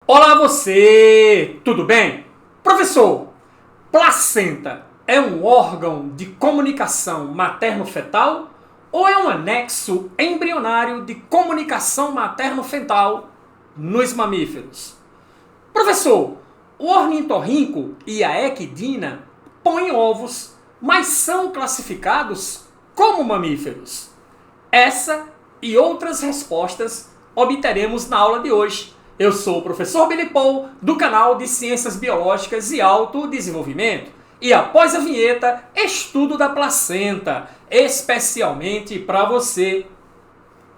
Olá você, tudo bem? Professor, placenta é um órgão de comunicação materno-fetal ou é um anexo embrionário de comunicação materno-fetal nos mamíferos? Professor, o ornitorrinco e a equidna põem ovos, mas são classificados como mamíferos? Essa e outras respostas obteremos na aula de hoje. Eu sou o professor Billy Paul, do canal de Ciências Biológicas e Autodesenvolvimento. E após a vinheta, estudo da placenta, especialmente para você.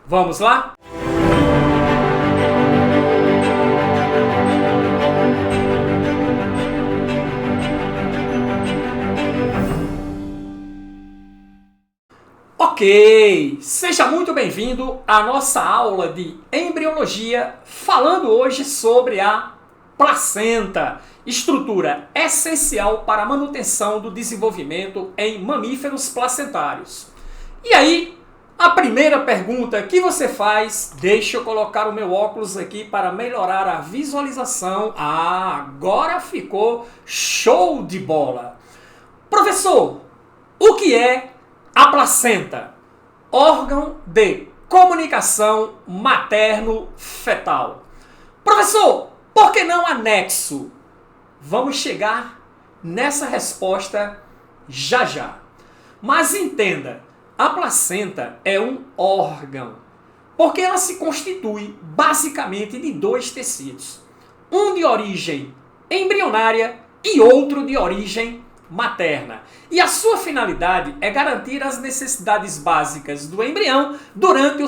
Vamos lá? Ok, seja muito bem-vindo à nossa aula de embriologia, falando hoje sobre a placenta, estrutura essencial para a manutenção do desenvolvimento em mamíferos placentários. E aí, a primeira pergunta que você faz, deixa eu colocar o meu óculos aqui para melhorar a visualização. Agora ficou show de bola! Professor, o que é a placenta? Órgão de comunicação materno-fetal. Professor, por que não anexo? Vamos chegar nessa resposta já já. Mas entenda, a placenta é um órgão, porque ela se constitui basicamente de dois tecidos. Um de origem embrionária e outro de origem materna. E a sua finalidade é garantir as necessidades básicas do embrião durante o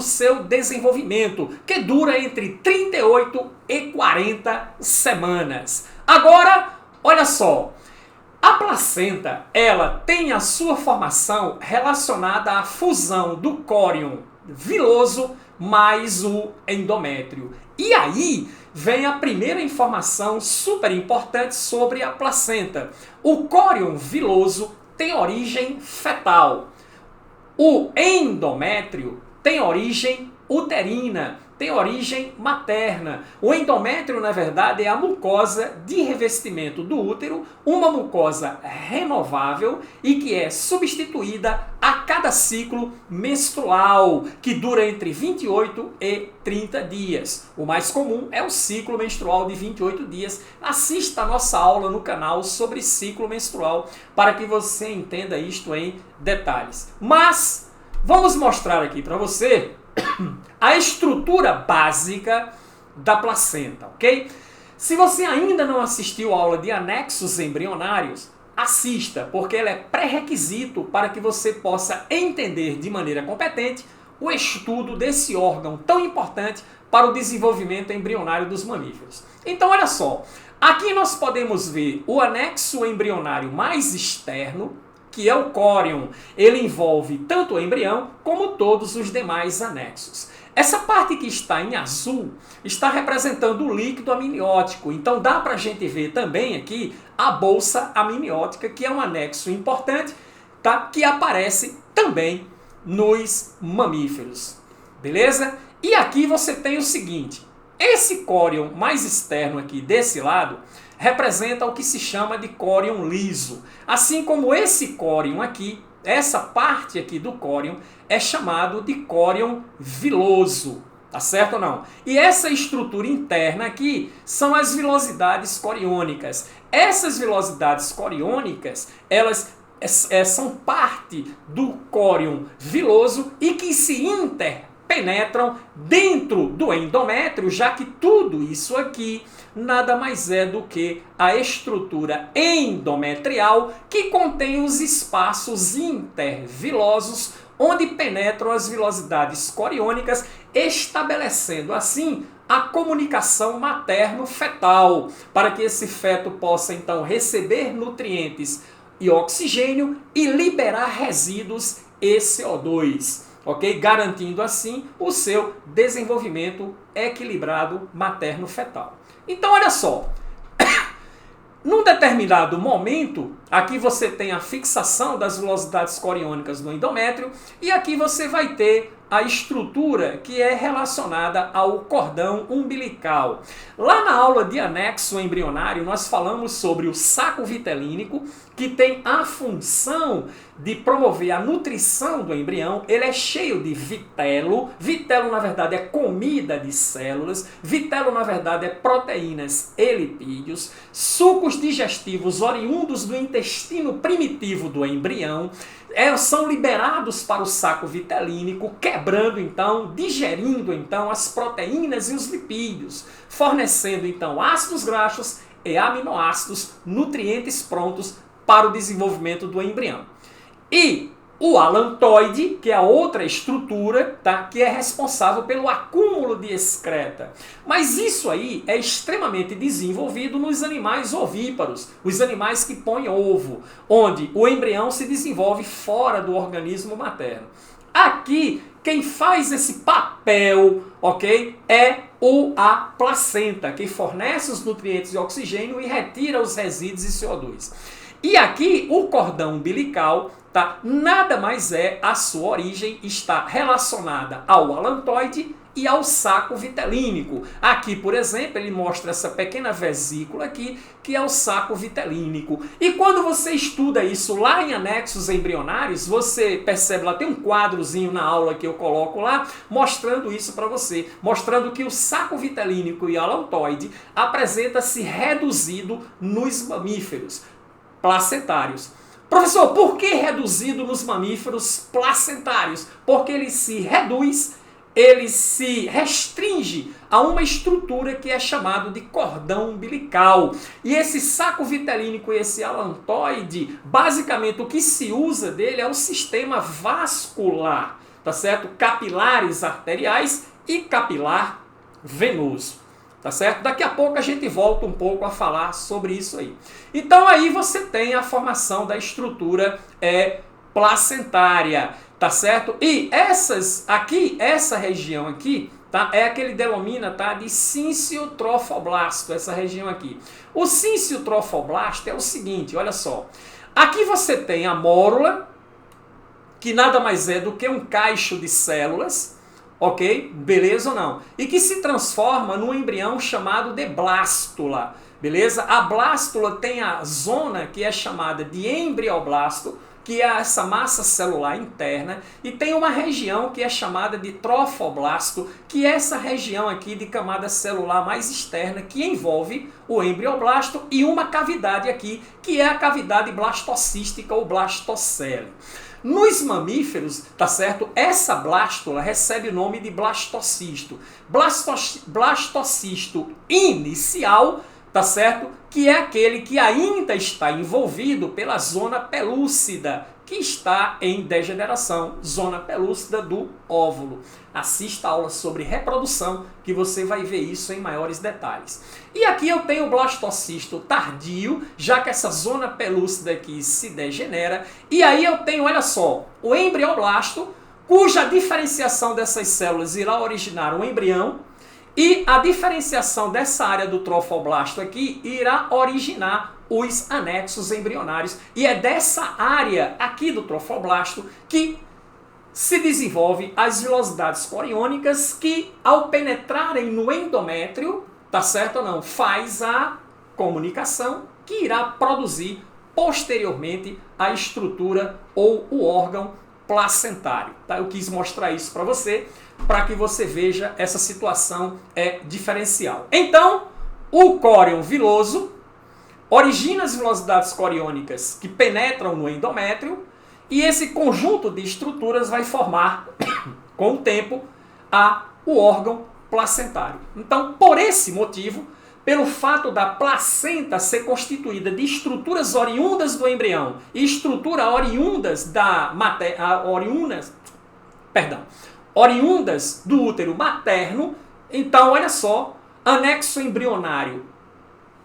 seu desenvolvimento, que dura entre 38 e 40 semanas. Agora, olha só, a placenta, ela tem a sua formação relacionada à fusão do córion viloso mais o endométrio. E aí vem a primeira informação super importante sobre a placenta. O córion viloso tem origem fetal. O endométrio tem origem uterina, tem origem materna. O endométrio, na verdade, é a mucosa de revestimento do útero, uma mucosa renovável e que é substituída a cada ciclo menstrual, que dura entre 28 e 30 dias. O mais comum é o ciclo menstrual de 28 dias. Assista a nossa aula no canal sobre ciclo menstrual para que você entenda isto em detalhes. Mas vamos mostrar aqui para você a estrutura básica da placenta, ok? Se você ainda não assistiu a aula de anexos embrionários, assista, porque ela é pré-requisito para que você possa entender de maneira competente o estudo desse órgão tão importante para o desenvolvimento embrionário dos mamíferos. Então, olha só, aqui nós podemos ver o anexo embrionário mais externo, que é o córion. Ele envolve tanto o embrião como todos os demais anexos. Essa parte que está em azul está representando o líquido amniótico. Então dá para a gente ver também aqui a bolsa amniótica, que é um anexo importante, tá? Que aparece também nos mamíferos. Beleza? E aqui você tem o seguinte, esse córion mais externo aqui desse lado representa o que se chama de córion liso. Assim como esse córion aqui, essa parte aqui do córion é chamado de córion viloso. Tá certo ou não? E essa estrutura interna aqui são as vilosidades coriônicas. Essas vilosidades coriônicas, elas são parte do córion viloso e que se interpenetram dentro do endométrio, já que tudo isso aqui nada mais é do que a estrutura endometrial que contém os espaços intervilosos onde penetram as vilosidades coriônicas, estabelecendo assim a comunicação materno-fetal, para que esse feto possa então receber nutrientes e oxigênio e liberar resíduos e CO2. Ok? Garantindo assim o seu desenvolvimento equilibrado materno-fetal. Então, olha só, num determinado momento, aqui você tem a fixação das velocidades coriônicas no endométrio e aqui você vai ter a estrutura que é relacionada ao cordão umbilical. Lá na aula de anexo embrionário, nós falamos sobre o saco vitelínico, que tem a função de promover a nutrição do embrião. Ele é cheio de vitelo. Vitelo, na verdade, é comida de células. Vitelo, na verdade, é proteínas e lipídios. Sucos digestivos oriundos do intestino primitivo do embrião são liberados para o saco vitelínico, quebrando então, digerindo então as proteínas e os lipídios, fornecendo então ácidos graxos e aminoácidos, nutrientes prontos para o desenvolvimento do embrião. E o alantoide, que é a outra estrutura, tá, que é responsável pelo acúmulo de excreta. Mas isso aí é extremamente desenvolvido nos animais ovíparos, os animais que põem ovo, onde o embrião se desenvolve fora do organismo materno. Aqui, quem faz esse papel, ok, é a placenta, que fornece os nutrientes de oxigênio e retira os resíduos de CO2. E aqui, o cordão umbilical, tá, nada mais é, a sua origem está relacionada ao alantoide e ao saco vitelínico. Aqui, por exemplo, ele mostra essa pequena vesícula aqui, que é o saco vitelínico. E quando você estuda isso lá em anexos embrionários, você percebe, lá tem um quadrozinho na aula que eu coloco lá, mostrando isso para você, mostrando que o saco vitelínico e o alantoide apresenta-se reduzido nos mamíferos placentários. Professor, por que reduzido nos mamíferos placentários? Porque ele se reduz, ele se restringe a uma estrutura que é chamado de cordão umbilical. E esse saco vitelínico e esse alantoide, basicamente o que se usa dele é o sistema vascular, tá certo? Capilares arteriais e capilar venoso. Tá certo? Daqui a pouco a gente volta um pouco a falar sobre isso aí. Então aí você tem a formação da estrutura placentária, tá certo? E essa região aqui, tá? É a que ele denomina, tá, de cinciotrofoblasto, essa região aqui. O cinciotrofoblasto é o seguinte, olha só. Aqui você tem a mórula, que nada mais é do que um caixo de células, ok? Beleza ou não? E que se transforma num embrião chamado de blástula, beleza? A blástula tem a zona que é chamada de embrioblasto, que é essa massa celular interna, e tem uma região que é chamada de trofoblasto, que é essa região aqui de camada celular mais externa, que envolve o embrioblasto, e uma cavidade aqui, que é a cavidade blastocística ou blastocele. Nos mamíferos, tá certo? Essa blástula recebe o nome de blastocisto. Blastocisto inicial, tá certo? Que é aquele que ainda está envolvido pela zona pelúcida, que está em degeneração, zona pelúcida do óvulo. Assista a aula sobre reprodução, que você vai ver isso em maiores detalhes. E aqui eu tenho o blastocisto tardio, já que essa zona pelúcida aqui se degenera. E aí eu tenho, olha só, o embrioblasto, cuja diferenciação dessas células irá originar um embrião, e a diferenciação dessa área do trofoblasto aqui irá originar os anexos embrionários. E é dessa área aqui do trofoblasto que se desenvolve as vilosidades coriônicas, que ao penetrarem no endométrio, tá certo ou não, faz a comunicação que irá produzir posteriormente a estrutura ou o órgão placentário. Tá? Eu quis mostrar isso para você, para que você veja essa situação diferencial. Então, o córion viloso origina as vilosidades coriônicas que penetram no endométrio, e esse conjunto de estruturas vai formar, com o tempo, o órgão placentário. Então, por esse motivo, pelo fato da placenta ser constituída de estruturas oriundas do embrião e estrutura oriundas oriundas do útero materno, então, olha só, anexo embrionário,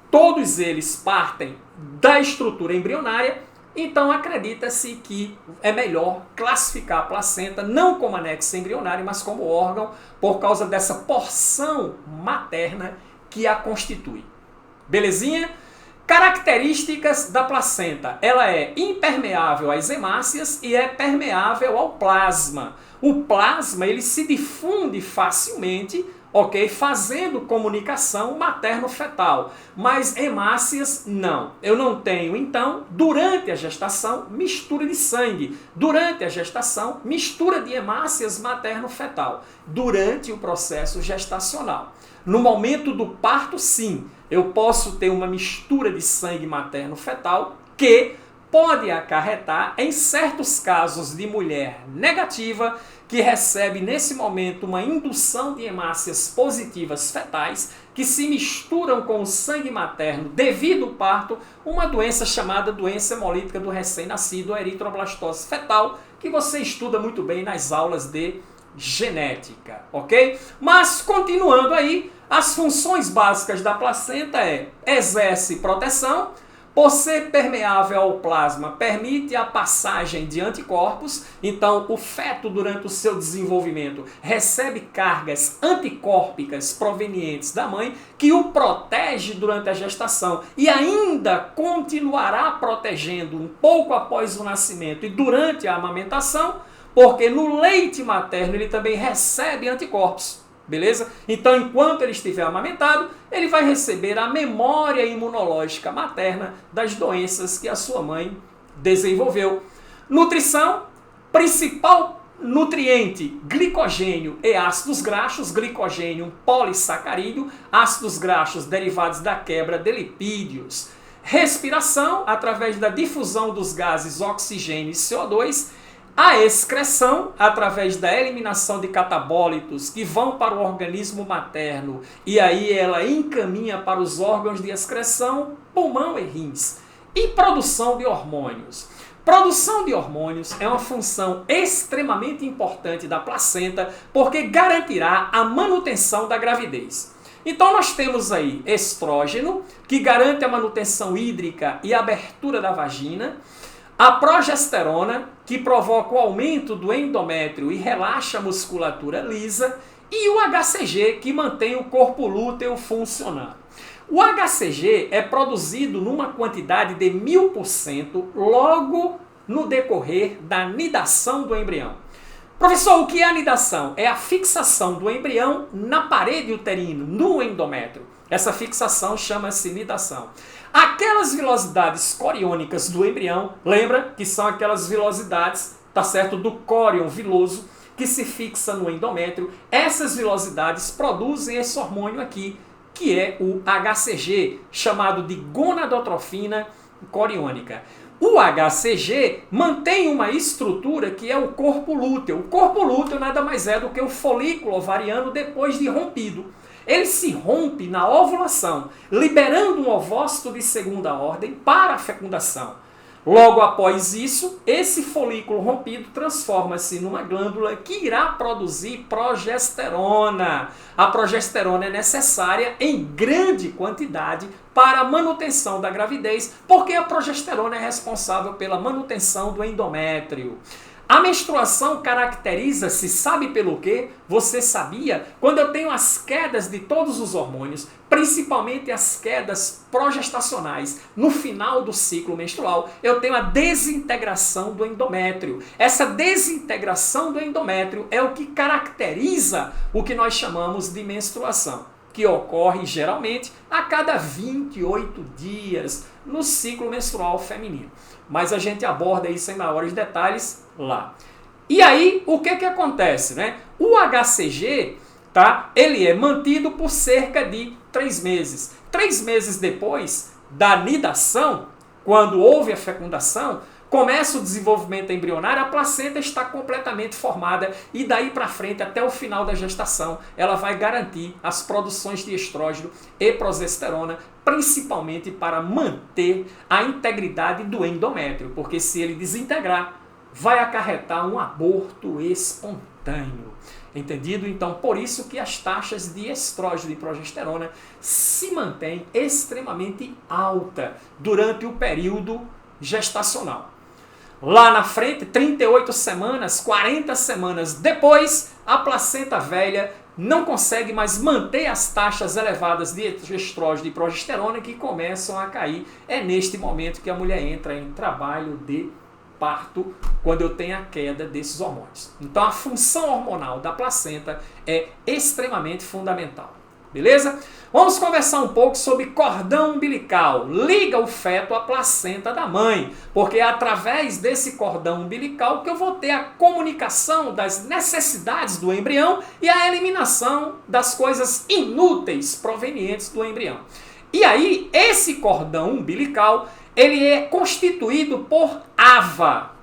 todos eles partem da estrutura embrionária. Então acredita-se que é melhor classificar a placenta não como anexo embrionário, mas como órgão, por causa dessa porção materna que a constitui. Belezinha? Características da placenta. Ela é impermeável às hemácias e é permeável ao plasma. O plasma ele se difunde facilmente, ok? Fazendo comunicação materno-fetal. Mas hemácias não. Eu não tenho, então, durante a gestação, mistura de sangue. Durante a gestação, mistura de hemácias materno-fetal. Durante o processo gestacional. No momento do parto, sim, eu posso ter uma mistura de sangue materno-fetal que pode acarretar, em certos casos de mulher negativa, que recebe nesse momento uma indução de hemácias positivas fetais, que se misturam com o sangue materno devido ao parto, uma doença chamada doença hemolítica do recém-nascido, a eritroblastose fetal, que você estuda muito bem nas aulas de genética, ok? Mas, continuando aí, as funções básicas da placenta exerce proteção, por ser permeável ao plasma, permite a passagem de anticorpos, então o feto durante o seu desenvolvimento recebe cargas anticórpicas provenientes da mãe, que o protege durante a gestação e ainda continuará protegendo um pouco após o nascimento e durante a amamentação, porque no leite materno ele também recebe anticorpos. Beleza? Então, enquanto ele estiver amamentado, ele vai receber a memória imunológica materna das doenças que a sua mãe desenvolveu. Nutrição, principal nutriente, glicogênio e ácidos graxos, glicogênio, polissacarídeo, ácidos graxos derivados da quebra de lipídios. Respiração, através da difusão dos gases oxigênio e CO2, a excreção, através da eliminação de catabólitos que vão para o organismo materno e aí ela encaminha para os órgãos de excreção, pulmão e rins. E produção de hormônios. Produção de hormônios é uma função extremamente importante da placenta porque garantirá a manutenção da gravidez. Então nós temos aí estrógeno, que garante a manutenção hídrica e a abertura da vagina, a progesterona, que provoca o aumento do endométrio e relaxa a musculatura lisa, e o HCG, que mantém o corpo lúteo funcionando. O HCG é produzido numa quantidade de 1000% logo no decorrer da nidação do embrião. Professor, o que é a nidação? É a fixação do embrião na parede uterina, no endométrio. Essa fixação chama-se nidação. Aquelas vilosidades coriônicas do embrião, lembra que são aquelas vilosidades, tá certo, do córion viloso, que se fixa no endométrio. Essas vilosidades produzem esse hormônio aqui, que é o HCG, chamado de gonadotrofina coriônica. O HCG mantém uma estrutura que é o corpo lúteo. O corpo lúteo nada mais é do que o folículo ovariano depois de rompido. Ele se rompe na ovulação, liberando um ovócito de segunda ordem para a fecundação. Logo após isso, esse folículo rompido transforma-se numa glândula que irá produzir progesterona. A progesterona é necessária em grande quantidade para a manutenção da gravidez, porque a progesterona é responsável pela manutenção do endométrio. A menstruação caracteriza-se, sabe pelo quê? Você sabia? Quando eu tenho as quedas de todos os hormônios, principalmente as quedas progestacionais, no final do ciclo menstrual, eu tenho a desintegração do endométrio. Essa desintegração do endométrio é o que caracteriza o que nós chamamos de menstruação, que ocorre geralmente a cada 28 dias no ciclo menstrual feminino. Mas a gente aborda isso em maiores detalhes lá. E aí, o que acontece, né? O HCG, tá? Ele é mantido por cerca de 3 meses. 3 meses depois da nidação, quando houve a fecundação, começa o desenvolvimento embrionário, a placenta está completamente formada e daí para frente, até o final da gestação, ela vai garantir as produções de estrógeno e progesterona, principalmente para manter a integridade do endométrio, porque se ele desintegrar, vai acarretar um aborto espontâneo. Entendido? Então, por isso que as taxas de estrógeno e progesterona se mantêm extremamente alta durante o período gestacional. Lá na frente, 38 semanas, 40 semanas depois, a placenta velha não consegue mais manter as taxas elevadas de estrógeno e progesterona que começam a cair. É neste momento que a mulher entra em trabalho de parto, quando eu tenho a queda desses hormônios. Então a função hormonal da placenta é extremamente fundamental. Beleza? Vamos conversar um pouco sobre cordão umbilical. Liga o feto à placenta da mãe, porque é através desse cordão umbilical que eu vou ter a comunicação das necessidades do embrião e a eliminação das coisas inúteis provenientes do embrião. E aí, esse cordão umbilical, ele é constituído por ava.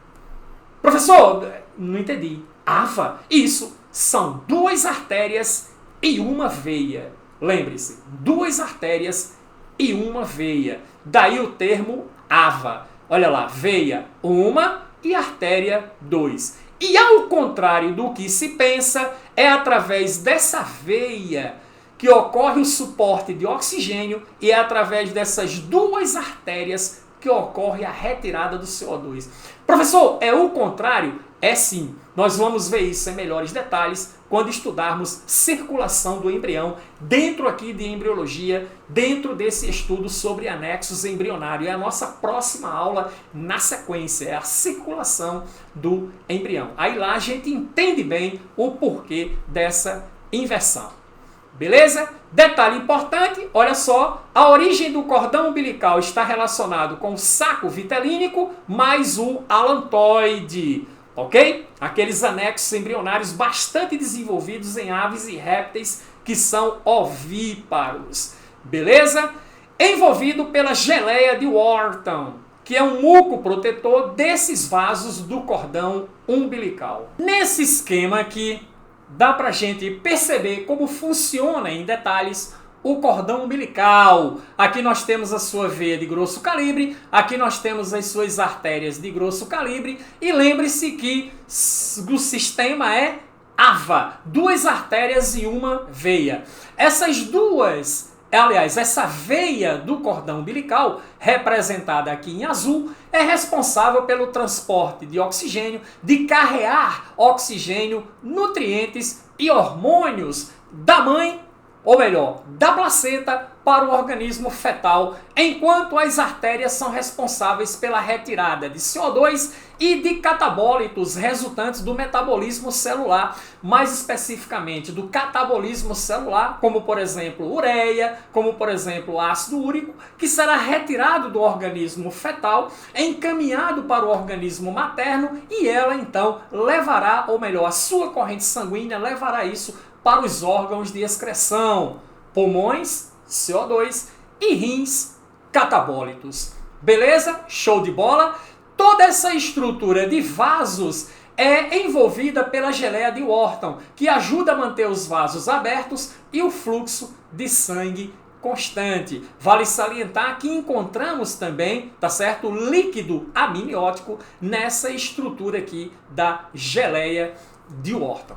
Professor, não entendi. Ava? Isso, são 2 artérias e uma veia. Lembre-se, 2 artérias e uma veia. Daí o termo ava. Olha lá, veia 1 e artéria 2. E ao contrário do que se pensa, é através dessa veia que ocorre o suporte de oxigênio e é através dessas 2 artérias que ocorre a retirada do CO2. Professor, é o contrário? É sim. Nós vamos ver isso em melhores detalhes quando estudarmos circulação do embrião dentro aqui de embriologia, dentro desse estudo sobre anexos embrionários. É a nossa próxima aula na sequência, é a circulação do embrião. Aí lá a gente entende bem o porquê dessa inversão. Beleza? Detalhe importante, olha só, a origem do cordão umbilical está relacionado com o saco vitelínico mais o alantoide, ok? Aqueles anexos embrionários bastante desenvolvidos em aves e répteis que são ovíparos, beleza? Envolvido pela geleia de Wharton, que é um muco protetor desses vasos do cordão umbilical. Nesse esquema aqui, dá pra gente perceber como funciona em detalhes o cordão umbilical. Aqui nós temos a sua veia de grosso calibre, aqui nós temos as suas artérias de grosso calibre, e lembre-se que o sistema é AVA, 2 artérias e uma veia. Essas duas, aliás, essa veia do cordão umbilical, representada aqui em azul, é responsável pelo transporte de oxigênio, de carrear oxigênio, nutrientes e hormônios da mãe, ou melhor, da placenta, para o organismo fetal, enquanto as artérias são responsáveis pela retirada de CO2 e de catabólitos resultantes do metabolismo celular, mais especificamente do catabolismo celular, como por exemplo ureia, como por exemplo ácido úrico, que será retirado do organismo fetal, encaminhado para o organismo materno, e ela então levará, ou melhor, a sua corrente sanguínea levará isso para os órgãos de excreção, pulmões, CO2 e rins, catabólitos. Beleza? Show de bola? Toda essa estrutura de vasos é envolvida pela geleia de Wharton, que ajuda a manter os vasos abertos e o fluxo de sangue constante. Vale salientar que encontramos também, tá certo, líquido amniótico nessa estrutura aqui da geleia de Wharton.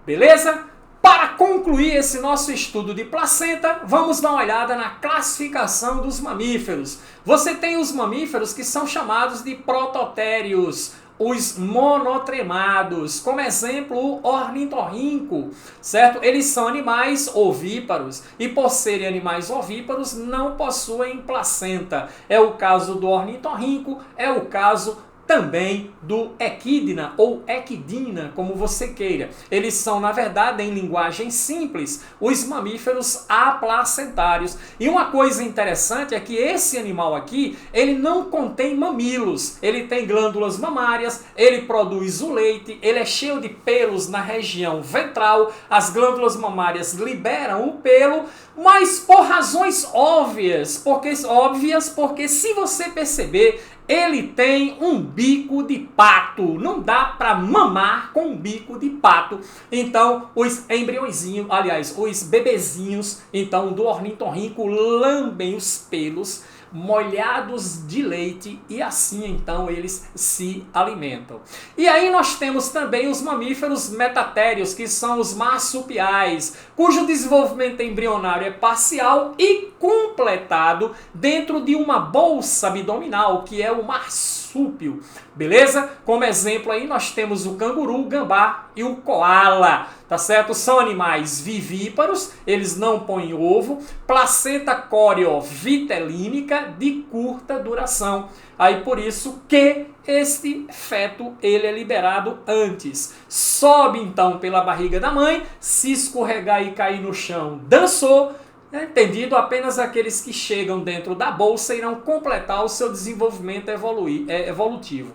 Beleza? Para concluir esse nosso estudo de placenta, vamos dar uma olhada na classificação dos mamíferos. Você tem os mamíferos que são chamados de prototérios, os monotremados, como exemplo o ornitorrinco, certo? Eles são animais ovíparos e por serem animais ovíparos não possuem placenta. É o caso do ornitorrinco, é o caso também do equidna ou equidina, como você queira. Eles são, na verdade, em linguagem simples, os mamíferos aplacentários. E uma coisa interessante é que esse animal aqui, ele não contém mamilos. Ele tem glândulas mamárias, ele produz o leite, ele é cheio de pelos na região ventral, as glândulas mamárias liberam o pelo, mas por razões óbvias, porque se você perceber, ele tem um bico de pato. Não dá para mamar com um bico de pato. Então, os embriõezinhos, aliás, os bebezinhos, então, do ornitorrinco lambem os pelos molhados de leite e assim então eles se alimentam. E aí nós temos também os mamíferos metatérios, que são os marsupiais, cujo desenvolvimento embrionário é parcial e completado dentro de uma bolsa abdominal, que é o marsúpio, beleza? Como exemplo aí nós temos o canguru, o gambá e o koala, tá certo? São animais vivíparos, eles não põem ovo, placenta coriovitelínica de curta duração. Aí por isso que este feto ele é liberado antes. Sobe então pela barriga da mãe, se escorregar e cair no chão, dançou. Entendido, apenas aqueles que chegam dentro da bolsa irão completar o seu desenvolvimento evolutivo.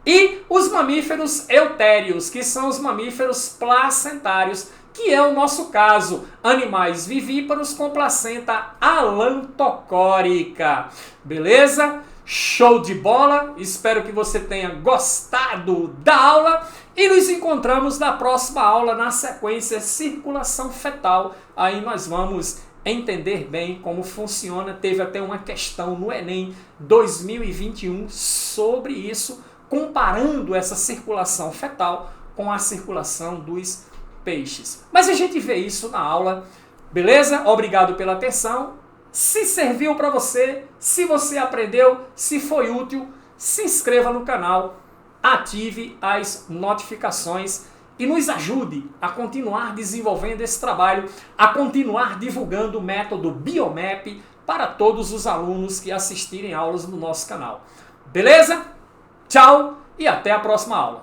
E os mamíferos eutérios, que são os mamíferos placentários, que é o nosso caso, animais vivíparos com placenta alantocórica. Beleza? Show de bola! Espero que você tenha gostado da aula e nos encontramos na próxima aula, na sequência circulação fetal. Aí nós vamos entender bem como funciona. Teve até uma questão no Enem 2021 sobre isso, comparando essa circulação fetal com a circulação dos peixes. Mas a gente vê isso na aula, beleza? Obrigado pela atenção. Se serviu para você, se você aprendeu, se foi útil, se inscreva no canal, ative as notificações e nos ajude a continuar desenvolvendo esse trabalho, a continuar divulgando o método Biomap para todos os alunos que assistirem aulas no nosso canal. Beleza? Tchau e até a próxima aula.